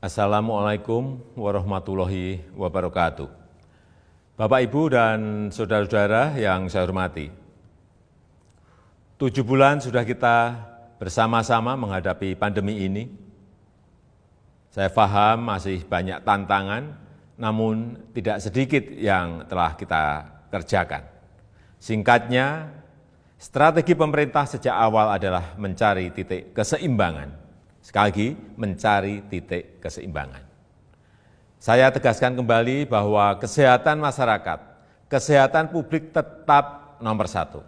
Assalamualaikum warahmatullahi wabarakatuh. Bapak, Ibu, dan saudara-saudara yang saya hormati. 7 bulan sudah kita bersama-sama menghadapi pandemi ini. Saya paham masih banyak tantangan, namun tidak sedikit yang telah kita kerjakan. Singkatnya, strategi pemerintah sejak awal adalah mencari titik keseimbangan. Sekali lagi, mencari titik keseimbangan. Saya tegaskan kembali bahwa kesehatan masyarakat, kesehatan publik tetap nomor 1.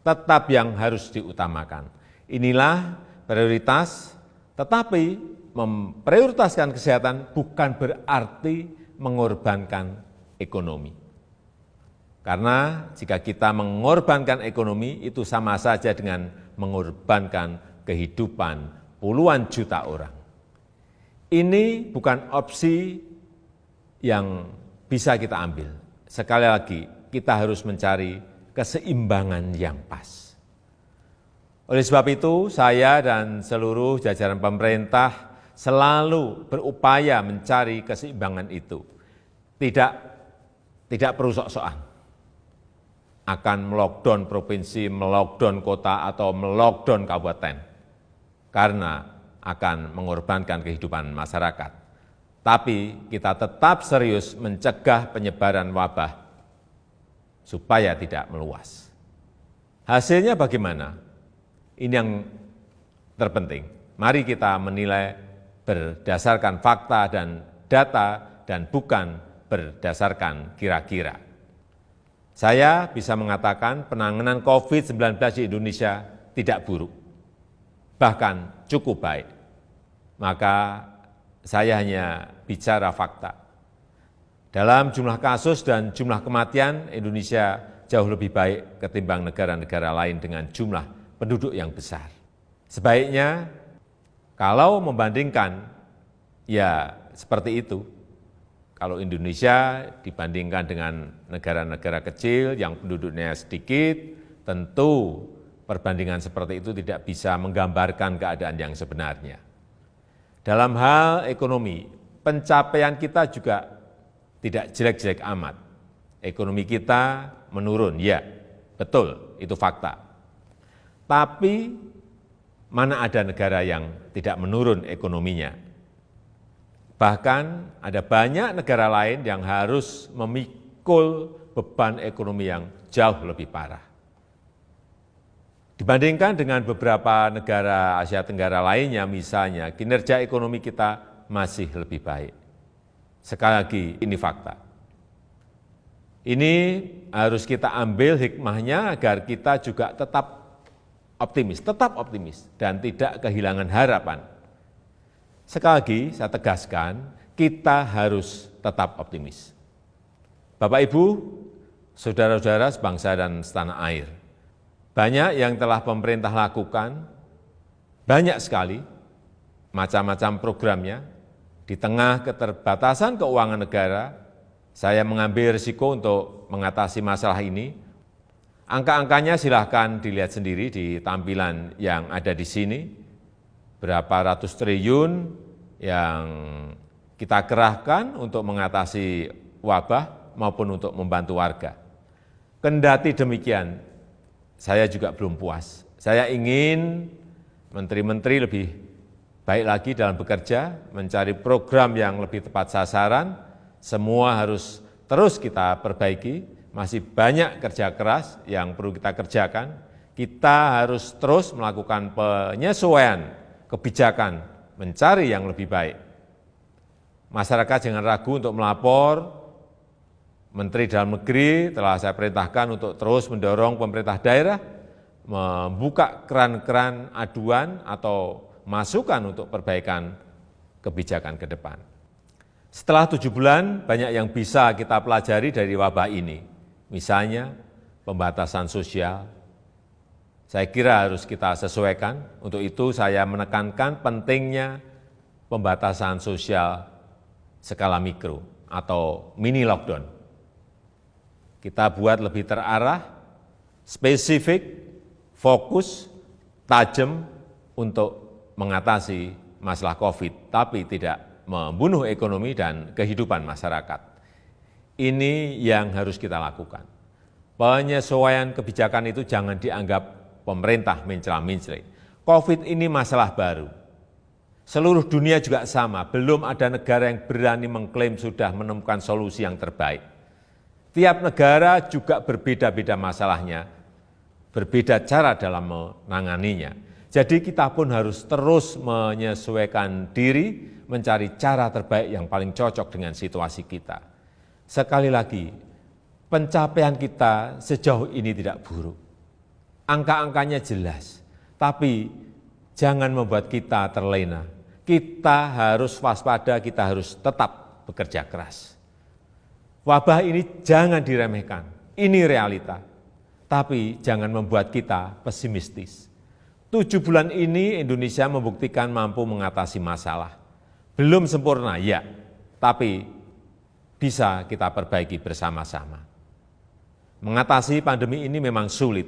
Tetap yang harus diutamakan. Inilah prioritas, tetapi memprioritaskan kesehatan bukan berarti mengorbankan ekonomi. Karena jika kita mengorbankan ekonomi, itu sama saja dengan mengorbankan kehidupan puluhan juta orang. Ini bukan opsi yang bisa kita ambil. Sekali lagi, kita harus mencari keseimbangan yang pas. Oleh sebab itu, saya dan seluruh jajaran pemerintah selalu berupaya mencari keseimbangan itu. Tidak perlu sok-sokan. Akan melockdown provinsi, melockdown kota, atau melockdown kabupaten. Karena akan mengorbankan kehidupan masyarakat. Tapi kita tetap serius mencegah penyebaran wabah supaya tidak meluas. Hasilnya bagaimana? Ini yang terpenting. Mari kita menilai berdasarkan fakta dan data dan bukan berdasarkan kira-kira. Saya bisa mengatakan penanganan COVID-19 di Indonesia tidak buruk. Bahkan cukup baik. Maka saya hanya bicara fakta. Dalam jumlah kasus dan jumlah kematian, Indonesia jauh lebih baik ketimbang negara-negara lain dengan jumlah penduduk yang besar. Sebaiknya, kalau membandingkan, ya seperti itu. Kalau Indonesia dibandingkan dengan negara-negara kecil yang penduduknya sedikit, tentu perbandingan seperti itu tidak bisa menggambarkan keadaan yang sebenarnya. Dalam hal ekonomi, pencapaian kita juga tidak jelek-jelek amat. Ekonomi kita menurun, ya, betul, itu fakta. Tapi mana ada negara yang tidak menurun ekonominya? Bahkan ada banyak negara lain yang harus memikul beban ekonomi yang jauh lebih parah. Dibandingkan dengan beberapa negara Asia Tenggara lainnya, misalnya, kinerja ekonomi kita masih lebih baik. Sekali lagi, ini fakta. Ini harus kita ambil hikmahnya agar kita juga tetap optimis, dan tidak kehilangan harapan. Sekali lagi, saya tegaskan, kita harus tetap optimis. Bapak, Ibu, saudara-saudara sebangsa dan setanah air, banyak yang telah pemerintah lakukan, banyak sekali macam-macam programnya. Di tengah keterbatasan keuangan negara, saya mengambil risiko untuk mengatasi masalah ini. Angka-angkanya silahkan dilihat sendiri di tampilan yang ada di sini. Berapa ratus triliun yang kita kerahkan untuk mengatasi wabah maupun untuk membantu warga. Kendati demikian, saya juga belum puas. Saya ingin menteri-menteri lebih baik lagi dalam bekerja, mencari program yang lebih tepat sasaran. Semua harus terus kita perbaiki. Masih banyak kerja keras yang perlu kita kerjakan. Kita harus terus melakukan penyesuaian kebijakan, mencari yang lebih baik. Masyarakat jangan ragu untuk melapor. Menteri Dalam Negeri telah saya perintahkan untuk terus mendorong pemerintah daerah membuka keran-keran aduan atau masukan untuk perbaikan kebijakan ke depan. Setelah 7 bulan, banyak yang bisa kita pelajari dari wabah ini. Misalnya, pembatasan sosial. Saya kira harus kita sesuaikan. Untuk itu saya menekankan pentingnya pembatasan sosial skala mikro atau mini lockdown. Kita buat lebih terarah, spesifik, fokus, tajam untuk mengatasi masalah COVID, tapi tidak membunuh ekonomi dan kehidupan masyarakat. Ini yang harus kita lakukan. Penyesuaian kebijakan itu jangan dianggap pemerintah mencela-mencela. COVID ini masalah baru. Seluruh dunia juga sama, belum ada negara yang berani mengklaim sudah menemukan solusi yang terbaik. Tiap negara juga berbeda-beda masalahnya, berbeda cara dalam menanganinya. Jadi kita pun harus terus menyesuaikan diri, mencari cara terbaik yang paling cocok dengan situasi kita. Sekali lagi, pencapaian kita sejauh ini tidak buruk. Angka-angkanya jelas, tapi jangan membuat kita terlena. Kita harus waspada, kita harus tetap bekerja keras. Wabah ini jangan diremehkan, ini realita. Tapi jangan membuat kita pesimistis. 7 bulan ini Indonesia membuktikan mampu mengatasi masalah. Belum sempurna, ya, tapi bisa kita perbaiki bersama-sama. Mengatasi pandemi ini memang sulit,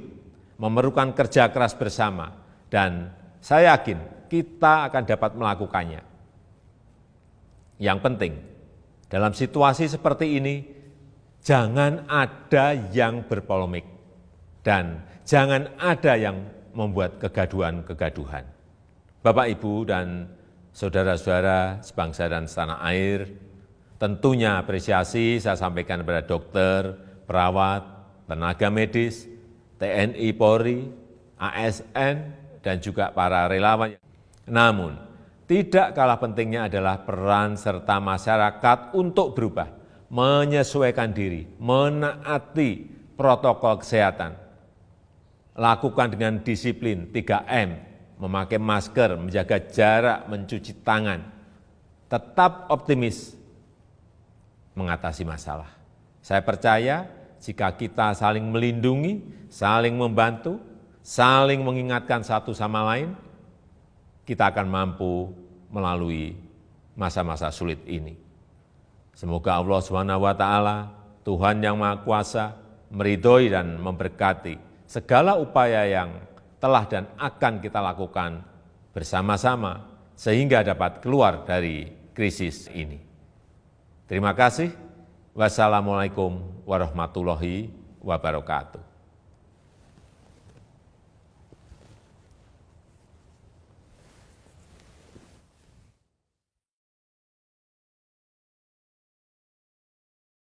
memerlukan kerja keras bersama, dan saya yakin kita akan dapat melakukannya. Yang penting, dalam situasi seperti ini, jangan ada yang berpolemik dan jangan ada yang membuat kegaduhan-kegaduhan. Bapak, Ibu, dan saudara-saudara sebangsa dan setanah air, tentunya apresiasi saya sampaikan kepada dokter, perawat, tenaga medis, TNI, Polri, ASN, dan juga para relawan. Namun, tidak kalah pentingnya adalah peran serta masyarakat untuk berubah, menyesuaikan diri, menaati protokol kesehatan. Lakukan dengan disiplin 3M, memakai masker, menjaga jarak, mencuci tangan. Tetap optimis mengatasi masalah. Saya percaya jika kita saling melindungi, saling membantu, saling mengingatkan satu sama lain, kita akan mampu melalui masa-masa sulit ini. Semoga Allah SWT, Tuhan yang Maha Kuasa, meridhoi dan memberkati segala upaya yang telah dan akan kita lakukan bersama-sama sehingga dapat keluar dari krisis ini. Terima kasih. Wassalamualaikum warahmatullahi wabarakatuh.